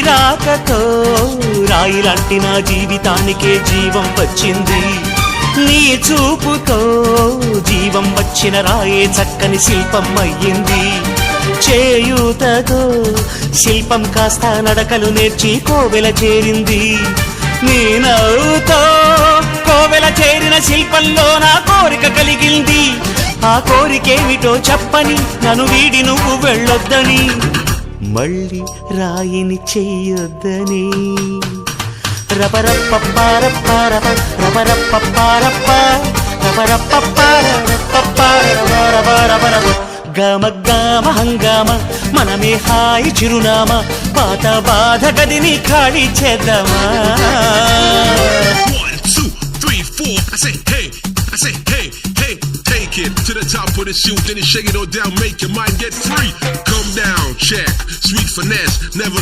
రాకతో రాయిలాంటి నా జీవితానికే జీవం వచ్చింది. నీ చూపుతో జీవం వచ్చిన రాయే చక్కని శిల్పం అయ్యింది. చేయూతతో శిల్పం కాస్త నడకలు నేర్చి కోవెల చేరింది. నీ నవ్వుతో కోవెల చేరిన శిల్పంలో నా కోరిక కలిగింది. ఆ కోరికేమిటో చెప్పని నన్ను వీడి నువ్వు వెళ్ళొద్దని, మళ్ళీ రాయిని చెయ్యొద్దని. రపరప్పపారప్పారప రపరప్పపారప్ప రపరప్పపారపపారపరపరపరపరపర గమ గమ హంగామ మనమే హాయి చిరునామా పాత బాధ గదిని ఖాళీ చేద్దామా. 1 2 3 4 I say hey, I say hey, hey, take it to the top of the shoot, then you shake it all down, make your mind get free. Come down, check, sweet finesse, never